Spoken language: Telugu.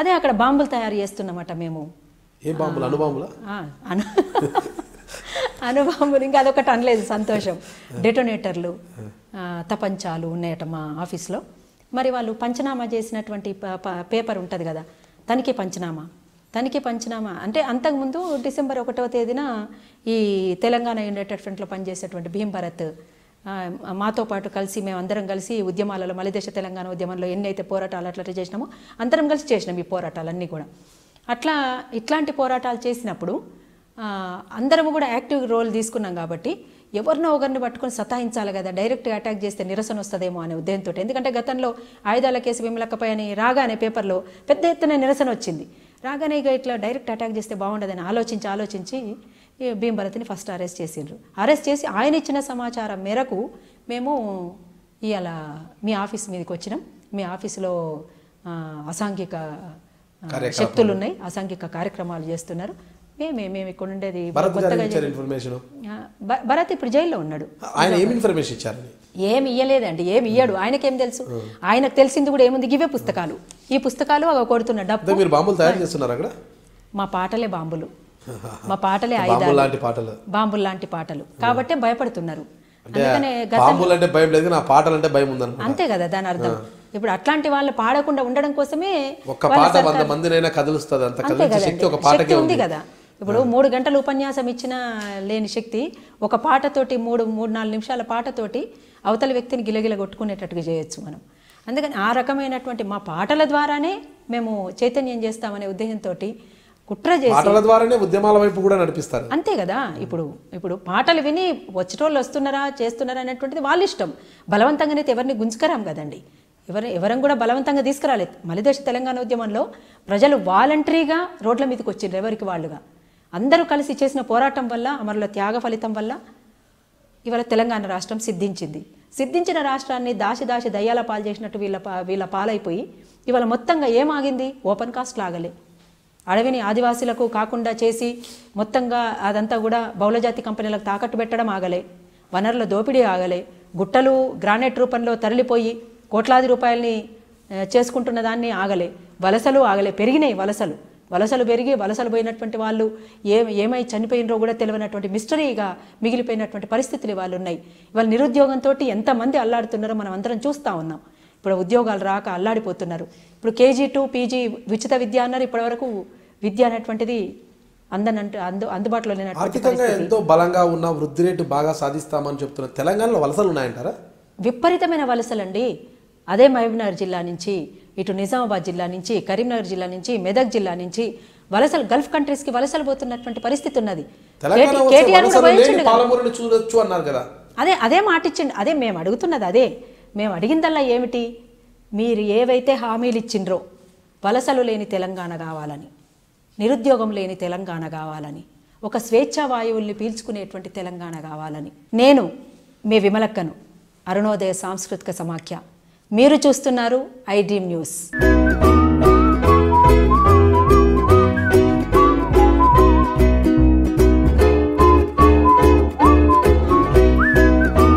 అదే అక్కడ బాంబులు తయారు చేస్తున్నమాట మేము. ఏ బాంబులు? అణుబాంబులా? అణుబాంబులు ఇంకా అదొకటి అనలేదు, సంతోషం. డెటోనేటర్లు, తపంచాలు ఉన్నాయట మా ఆఫీస్లో. మరి వాళ్ళు పంచనామా చేసినటువంటి పేపర్ ఉంటుంది కదా, తనిఖీ పంచనామా అంటే అంతకుముందు డిసెంబర్ 1వ తేదీన ఈ తెలంగాణ యునైటెడ్ ఫ్రంట్లో పనిచేసేటువంటి భీమ్ భరత్ మాతో పాటు కలిసి మేమందరం కలిసి ఉద్యమాలలో మలిదేశ తెలంగాణ ఉద్యమంలో ఎన్నైతే పోరాటాలు అట్లా చేసినామో అందరం కలిసి చేసినాం ఈ పోరాటాలన్నీ కూడా. ఇట్లాంటి పోరాటాలు చేసినప్పుడు అందరము కూడా యాక్టివ్ రోల్ తీసుకున్నాం కాబట్టి ఎవరినో ఒకరిని పట్టుకొని సతాయించాలి కదా, డైరెక్ట్గా అటాక్ చేస్తే నిరసన వస్తుందేమో అనే ఉద్దేశంతో. ఎందుకంటే గతంలో ఆయుధాల కేసు విమలక్కపై అని రాగానే పేపర్లో పెద్ద ఎత్తున నిరసన వచ్చింది. రాగానే ఇక ఇట్లా డైరెక్ట్ అటాక్ చేస్తే బాగుండదని ఆలోచించి భీమ్ భరత్ని ఫస్ట్ అరెస్ట్ చేసిండ్రు. అరెస్ట్ చేసి ఆయన ఇచ్చిన సమాచారం మేరకు మేము ఇవాళ మీ ఆఫీస్ మీదకి వచ్చినాం. మీ ఆఫీసులో అసాంఘిక శక్తులు ఉన్నాయి, అసాంఘిక కార్యక్రమాలు చేస్తున్నారు. మేము ఇక్కడ ఉండేది భరత్ ఇప్పుడు జైల్లో ఉన్నాడు. ఏమి ఇయ్యలేదండి, ఏమి ఇయ్యడు. ఆయనకేం తెలుసు? ఆయనకు తెలిసింది కూడా ఏముంది, ఇవే పుస్తకాలు. ఈ పుస్తకాలు కొడుతున్న డబ్బు. మా పాటలే బాంబులు, మా పాటలే ఆయుధాలు, బాంబులు లాంటి పాటలు కాబట్టి భయపడుతున్నారు. అంతే కదా దాని అర్థం. ఇప్పుడు అట్లాంటి వాళ్ళు పాడకుండా ఉండడం కోసమే శక్తి ఉంది కదా. ఇప్పుడు 3 గంటల ఉపన్యాసం ఇచ్చినా లేని శక్తి ఒక పాటతోటి 3-4 నిమిషాల పాటతోటి అవతల వ్యక్తిని గిలగిల కొట్టుకునేటట్టుగా చేయొచ్చు మనం. అందుకని ఆ రకమైనటువంటి మా పాటల ద్వారానే మేము చైతన్యం చేస్తామనే ఉద్దేశంతో కుట్ర చేసి పాటల ద్వారానే ఉద్యమాల వైపు కూడా నడిపిస్తారు. అంతే కదా. ఇప్పుడు పాటలు విని వచ్చేటోళ్ళు వస్తున్నారా చేస్తున్నారా అనేటువంటిది వాళ్ళ ఇష్టం. బలవంతంగానైతే ఎవరిని గుంజుకరాం కదండి, ఎవరం కూడా బలవంతంగా తీసుకురాలేదు. మలిదేశ తెలంగాణ ఉద్యమంలో ప్రజలు వాలంటరీగా రోడ్ల మీదకి వచ్చిండ్రు, ఎవరికి వాళ్ళుగా అందరూ కలిసి చేసిన పోరాటం వల్ల, అమరుల త్యాగ ఫలితం వల్ల ఇవాళ తెలంగాణ రాష్ట్రం సిద్ధించిన రాష్ట్రాన్ని దాసి దయ్యాల పాలు చేసినట్టు వీళ్ళ పాలైపోయి ఇవాళ మొత్తంగా ఏమాగింది? ఓపెన్ కాస్ట్ లాగలే, అడవిని ఆదివాసీలకు కాకుండా చేసి మొత్తంగా అదంతా కూడా బహుళజాతి కంపెనీలకు తాకట్టు పెట్టడం ఆగలే, వనరుల దోపిడీ ఆగలే, గుట్టలు గ్రానైట్ రూపంలో తరలిపోయి కోట్లాది రూపాయలని చేసుకుంటున్న దాన్ని ఆగలే, వలసలు ఆగలే, పెరిగినాయి వలసలు పెరిగి వలసలు పోయినటువంటి వాళ్ళు ఏమై చనిపోయినరో కూడా తెలియనటువంటి మిస్టరీగా మిగిలిపోయినటువంటి పరిస్థితులు వాళ్ళు ఉన్నాయి. ఇవాళ నిరుద్యోగంతో ఎంతమంది అల్లాడుతున్నారో మనం అందరం చూస్తూ ఉన్నాం. ఇప్పుడు ఉద్యోగాలు రాక అల్లాడిపోతున్నారు. ఇప్పుడు KG to PG ఉచిత విద్య అన్నారు, ఇప్పటివరకు విద్య అనేటువంటిది అందుబాటులో లేనటువంటి ఎంతో బలంగా ఉన్న వృద్ధి రేటు బాగా సాధిస్తామని చెప్తున్నారు. తెలంగాణలో వలసలు ఉన్నాయంటారా? విపరీతమైన వలసలండి. అదే మహబూబ్నగర్ జిల్లా నుంచి, ఇటు నిజామాబాద్ జిల్లా నుంచి, కరీంనగర్ జిల్లా నుంచి, మెదక్ జిల్లా నుంచి వలసలు గల్ఫ్ కంట్రీస్కి వలసలు పోతున్నటువంటి పరిస్థితి ఉన్నది. అదే మాట ఇచ్చిండు. అదే మేము అడుగుతున్నది, అదే మేము అడిగిందల్లా ఏమిటి? మీరు ఏవైతే హామీలు ఇచ్చిండ్రో వలసలు లేని తెలంగాణ కావాలని, నిరుద్యోగం లేని తెలంగాణ కావాలని, ఒక స్వేచ్ఛా వాయువుల్ని పీల్చుకునేటువంటి తెలంగాణ కావాలని. నేను మీ విమలక్కను, అరుణోదయ సాంస్కృతిక సమాఖ్య. మీరు చూస్తున్నారు ఐ డ్రీమ్ న్యూస్.